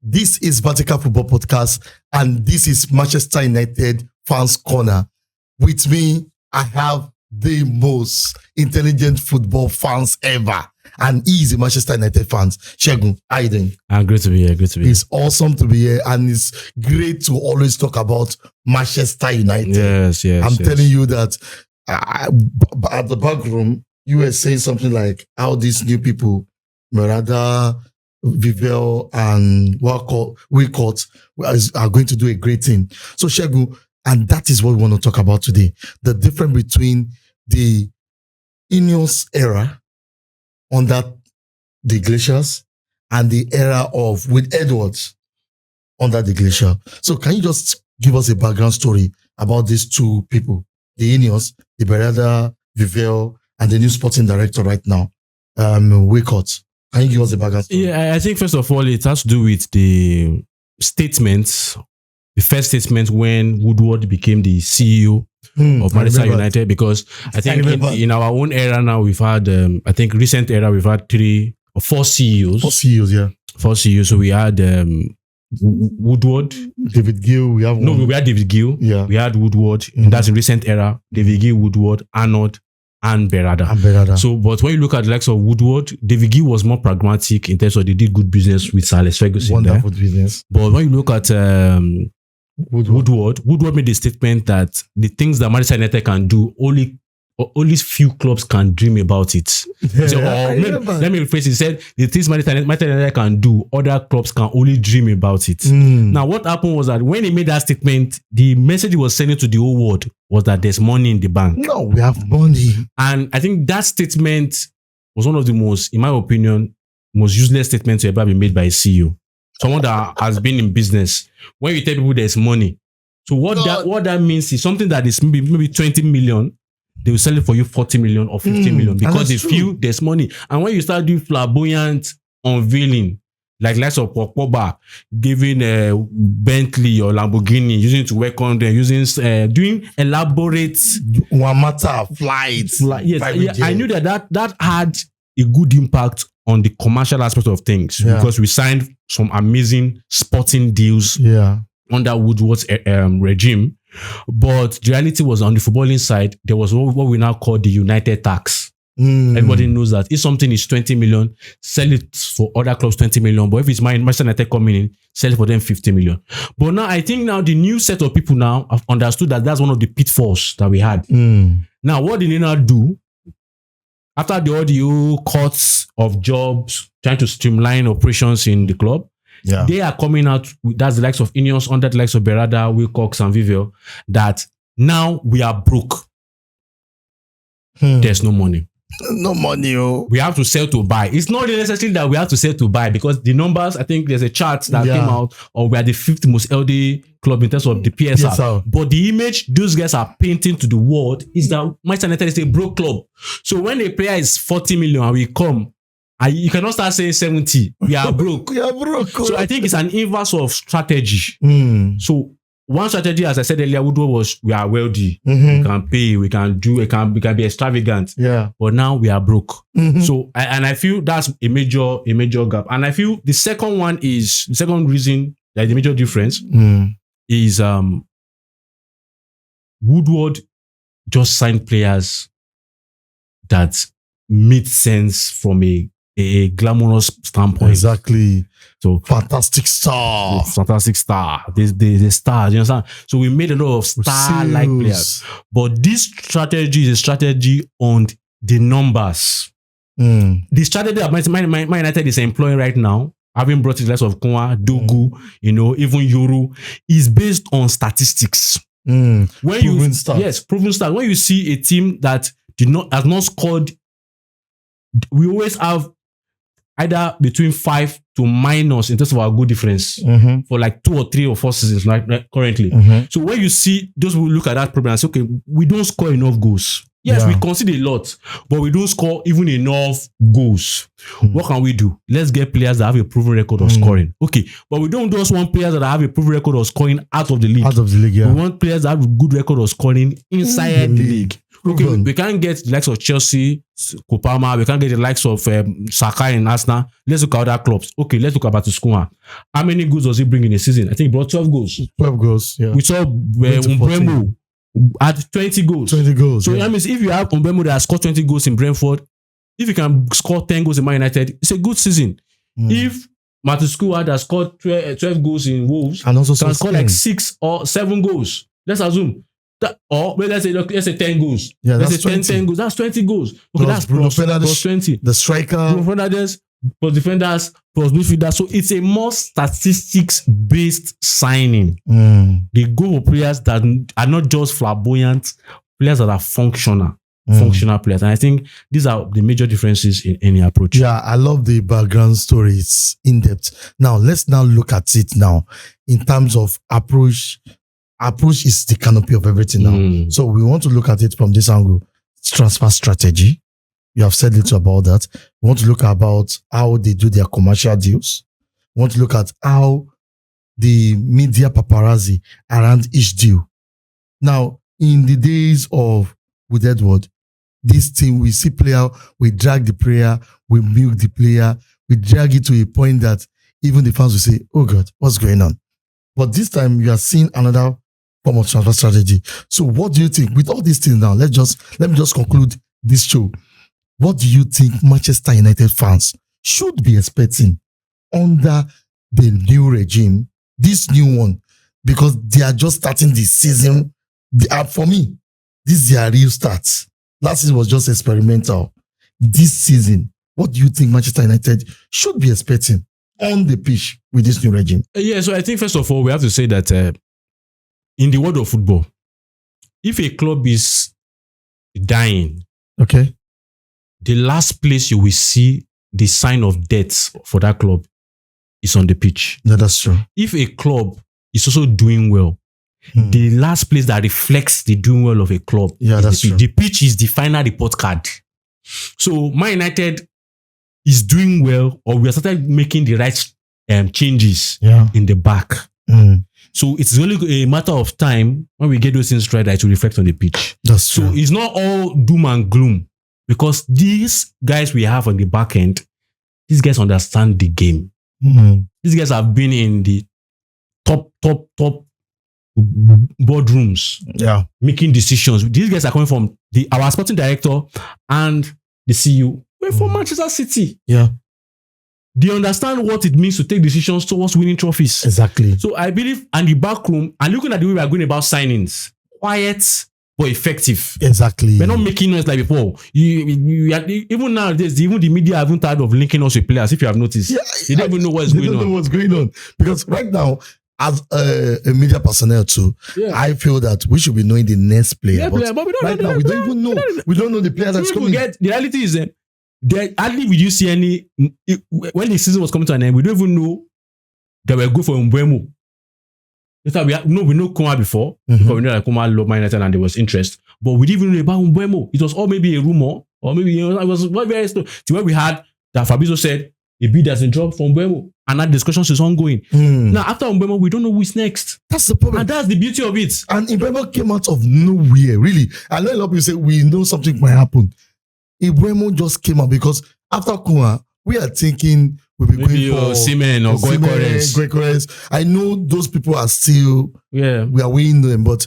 This is Vertical Football Podcast, and this is Manchester United Fans Corner. With me, I have the most intelligent football fans ever, and he is a Manchester United fan. Segun, how you doing? I'm great to be here. Great to be here. It's awesome to be here, and it's great to always talk about Manchester United. Yes. I'm telling you that at the back room, you were saying something like how these new people, Berrada, Vivel, and Wilcott are going to do a great thing. So, Segun, and that is what we want to talk about today. The difference between the INEOS era under the Glaciers and the era of with Edwards under the Glacier. So can you just give us a background story about these two people, the INEOS, the Berrada, Vivel, and the new sporting director right now, Wilcott? Can you give us a background story? Yeah, I think first of all, it has to do with the statements. The first statement when Woodward became the CEO of Manchester United, because I think in our own era now, we've had, I think recent era, we've had 3 or 4 CEOs. 4 CEOs, yeah. 4 CEOs. So we had Woodward. David Gill, we have one. No, we had David Gill. Yeah. We had Woodward. And that's in recent era. David Gill, Woodward, Arnold, and Berrada. So, but when you look at the likes of Woodward, David Gill was more pragmatic in terms of they did good business with Sir Alex Ferguson. Wonderful business. But when you look at Woodward made a statement that the things that Manchester United can do, only few clubs can dream about it. Yeah, So, let me rephrase it. He said the things Manchester United can do, other clubs can only dream about it. Now, what happened was that when he made that statement, the message he was sending to the whole world was that there's money in the bank. No, we have money. And I think that statement was one of the most, in my opinion, most useless statements to ever be made by a CEO. Someone that has been in business. When you tell people there's money, so what that means is something that is maybe 20 million, they will sell it for you 40 million or 50 million because they feel there's money. And when you start doing flamboyant unveiling, like lots of Pogba giving Bentley or Lamborghini, using to welcome them, doing elaborate Wamata flights. Yes, I knew that had a good impact on the commercial aspect of things because we signed some amazing sporting deals under Woodward's regime. But the reality was on the footballing side, there was what we now call the United tax. Everybody knows that if something is 20 million, sell it for other clubs 20 million. But if it's Manchester United coming in, sell it for them 50 million. But now I think now the new set of people now have understood that that's one of the pitfalls that we had. Now, what did they now do? After the audio cuts of jobs, trying to streamline operations in the club, they are coming out, that's the likes of INEOS, under the likes of Berrada, Wilcox, and Vivel, that now we are broke. There's no money. No money, We have to sell to buy. It's not really necessarily that we have to sell to buy, because the numbers, I think there's a chart that came out, or we are the 5th most LD club in terms of the PSR. But the image those guys are painting to the world is that Manchester United is a broke club. So when a player is 40 million and we come, you cannot start saying 70. We are broke. We are broke. So I think it's an inverse of strategy. So one strategy, as I said earlier, Woodward was we are wealthy. We can pay, we can be extravagant. But now we are broke. So I feel that's a major gap. And I feel the second reason that the major difference is Woodward just signed players that made sense from a glamorous standpoint. Exactly. So fantastic star. The stars, you understand? So we made a lot of star-like players. But this strategy is a strategy on the numbers. The strategy that Man United is employing right now, having brought in the likes of Kwa, Dogu, even Yoru, is based on statistics. Proven stats. When you see a team that has not scored, we always have either between 5 to minus in terms of our goal difference for like 2 or 3 or 4 seasons right currently. So when you see those who look at that problem and say, okay, we don't score enough goals. Yes, we concede a lot, but we don't score even enough goals. What can we do? Let's get players that have a proven record of scoring. Okay, but we don't just want players that have a proven record of scoring out of the league. We want players that have a good record of scoring inside the league. Okay, we can't get the likes of Chelsea, Kopama. We can't get the likes of Saka and Arsenal. Let's look at other clubs. Okay, let's look about Skuma. How many goals does he bring in a season? I think he brought 12 goals. 12 goals, yeah. We saw Mbeumo at 20 goals. 20 goals. So that means if you have Mbeumo that has scored 20 goals in Brentford, if you can score 10 goals in Man United, it's a good season. If Skuma has scored 12 goals in Wolves, and also can score like 6 or 7 goals. Let's assume. Or let's say 10 goals. Yeah, let's say 10 goals. That's 20 goals. Okay, that's plus 20. The striker. Bruno Fernandes, plus defenders, plus midfielders. So it's a more statistics-based signing. They go for players that are not just flamboyant, players that are functional players. And I think these are the major differences in any approach. Yeah, I love the background story. It's in-depth. Now, let's now look at it now in terms of approach. Approach is the canopy of everything now. So we want to look at it from this angle. Transfer strategy. You have said little about that. We want to look about how they do their commercial deals. We want to look at how the media paparazzi around each deal. Now, in the days of with Edward, this team, we see player, we drag the player, we milk the player, we drag it to a point that even the fans will say, oh God, what's going on? But this time you are seeing another form of transfer strategy. So what do you think with all these things now? Let me just conclude this show. What do you think Manchester United fans should be expecting under the new regime, this new one? Because they are just starting the season. For me, this is their real start. Last season was just experimental. This season, what do you think Manchester United should be expecting on the pitch with this new regime? Yeah, so I think first of all, we have to say that in the world of football, if a club is dying, okay, the last place you will see the sign of death for that club is on the pitch. No, that's true. If a club is also doing well, the last place that reflects the doing well of a club is that's the pitch. true. The pitch is the final report card. So Man United is doing well, or we have started making the right changes in the back. So it's only a matter of time when we get those things right that it will reflect on the pitch. That's true. So it's not all doom and gloom, because these guys we have on the back end, these guys understand the game. These guys have been in the top boardrooms, making decisions. These guys are coming from our sporting director and the CEO. We're from Manchester City. Yeah. They understand what it means to take decisions towards winning trophies. Exactly. So I believe, and the back room, and looking at the way we are going about signings, quiet but effective. Exactly. We're not making noise like before. Even nowadays, even the media haven't tired of linking us with players. If you have noticed, they don't even know what's going on. They don't know what's going on, because right now, as a media personnel too, I feel that we should be knowing the next player. But we don't know. We don't even know. We don't know the player that's coming. The reality is that hardly will you see any, when the season was coming to an end, we don't even know that we're good for Mbeumo. We know Kuma before, because we know that Kuma loved Man United and there was interest, but we didn't even know about Mbeumo. It was all maybe a rumor, or maybe it was very slow. To where we had that Fabrizio said a bid has been dropped from Mbeumo, and that discussion is ongoing. Now after Mbeumo, we don't know who is next. That's the problem, and that's the beauty of it. And Mbeumo came out of nowhere, really. I know a lot of people say we know something might happen. Mbeumo just came out because after Kuma, we are thinking we'll be maybe going for Seaman or Goycores. I know those people are still, we are weighing them, but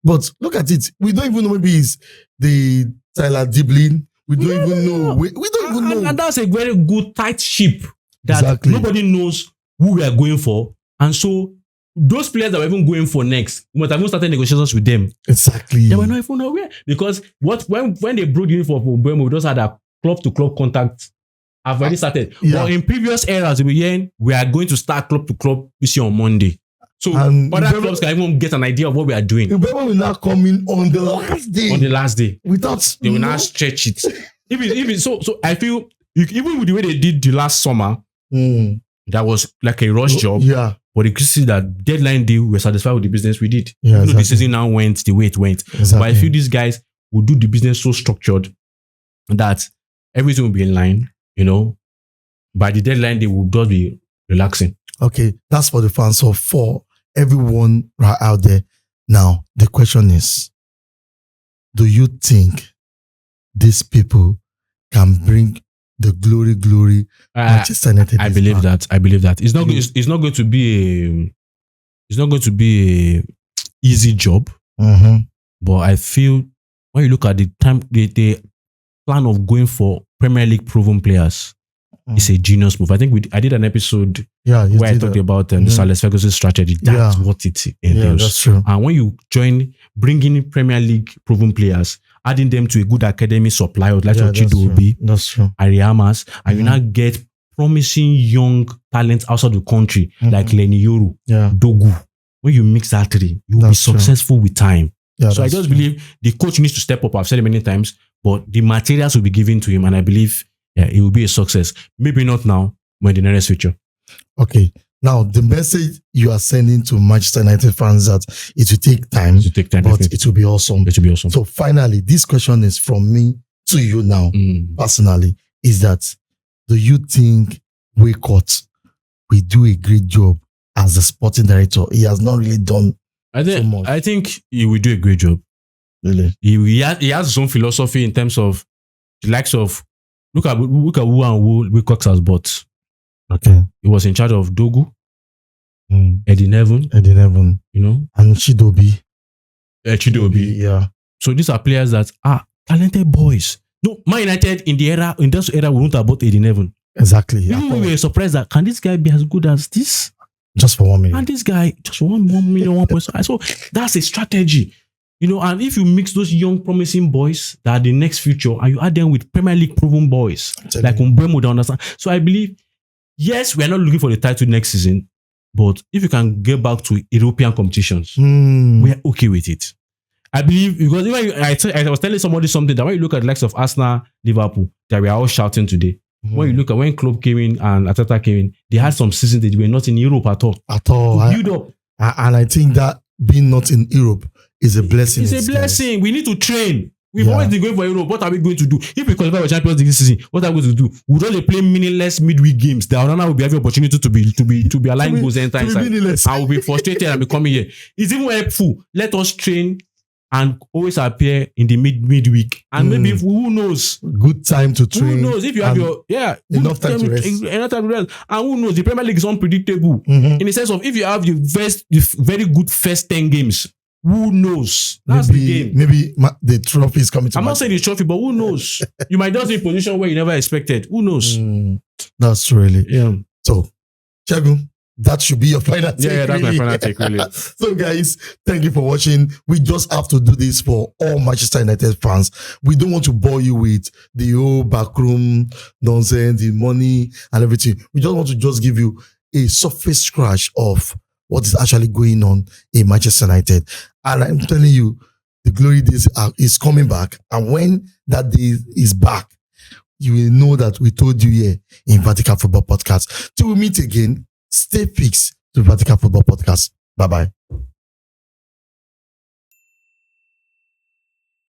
look at it. We don't even know, maybe it's the Tyler Diblin. We don't even know. We don't even know. And that's a very good tight ship that nobody knows who we are going for. And so those players that we're even going for next, we must have even started negotiations with them. Exactly. They were not even aware. Because when they broke the uniform for Mbeumo, we just had a club-to-club contact. I've already started. But in previous eras, we are going to start club-to-club this year on Monday. So other clubs can even get an idea of what we are doing. Mbeumo will now come in on the last day. On the last day. They will now stretch it. So I feel, even with the way they did the last summer, that was like a rush job. Yeah. But you could see that deadline day, we were satisfied with the business we did. Yeah, Even though the season now went the way it went. Exactly. But I feel these guys will do the business so structured that everything will be in line, By the deadline, they will just be relaxing. Okay, that's for the fans. So for everyone right out there, now the question is, do you think these people can bring the glory Manchester United? I believe that. It's not. It's not going to be a. It's not going to be a easy job. Mm-hmm. But I feel when you look at the plan of going for Premier League proven players, it's a genius move. I think I did an episode where I talked about the Alex Ferguson strategy. That's what it entails. Yeah, that's true. And when you bringing Premier League proven players, adding them to a good academy supply, like Chidobe, Ariamas, and you now get promising young talent outside the country, like Lenny Yoru, Dogu. When you mix that three, you'll be successful with time. Yeah, so I just believe the coach needs to step up. I've said it many times, but the materials will be given to him, and I believe it will be a success. Maybe not now, but in the nearest future. Okay. Now, the message you are sending to Manchester United fans that it will take time, but it will be awesome. It will be awesome. So finally, this question is from me to you now, personally, is that do you think Woodward will do a great job as the sporting director? He has not really done so much. I think he will do a great job. Really? He has his own philosophy in terms of the likes of look at who and who Woodward has bought. Okay. He was in charge of Dogu, Eddie Nevin, you know, and Chidobe. Yeah. So these are players that are talented boys. No, Man United in this era, we won't have bought Eddie Nevin. Exactly. We were surprised that can this guy be as good as this? Just for 1 million. And this guy, just 1 million, 1.5. So that's a strategy. You know, and if you mix those young, promising boys that are the next future, and you add them with Premier League proven boys, like Mbeumo, they understand. So I believe, yes, we are not looking for the title next season, but if you can get back to European competitions, we are okay with it. I believe, because even I was telling somebody something that when you look at the likes of Arsenal, Liverpool, that we are all shouting today. When you look at when Klopp came in and Ateta came in, they had some seasons that they were not in Europe at all. Build up. And I think that being not in Europe is a blessing. It's a blessing. We need to train. We've always been going for Europe. What are we going to do? If we qualify for Champions League this season, what are we going to do? We'll only play meaningless midweek games. The Onana will be having opportunity to be aligned goals anytime. I will be frustrated and be coming here. It's even helpful. Let us train and always appear in the midweek. And maybe who knows? Good time to train. Who knows if you have enough time to rest. Enough time to rest. And who knows? The Premier League is unpredictable. In the sense of if you have the very good first 10 games, who knows? That's the game. Maybe the trophy is coming to I'm not saying the trophy, but who knows? You might just be in a position where you never expected. Who knows? That's really. Yeah. So, Chagu, that should be your final take. Yeah, that's my final take, really. So, guys, thank you for watching. We just have to do this for all Manchester United fans. We don't want to bore you with the whole backroom nonsense, the money and everything. We just want to give you a surface scratch of what is actually going on in Manchester United. And I'm telling you, the glory days is coming back. And when that day is back, you will know that we told you here in Vertical Football Podcast. Till we meet again, stay fixed to Vertical Football Podcast. Bye-bye.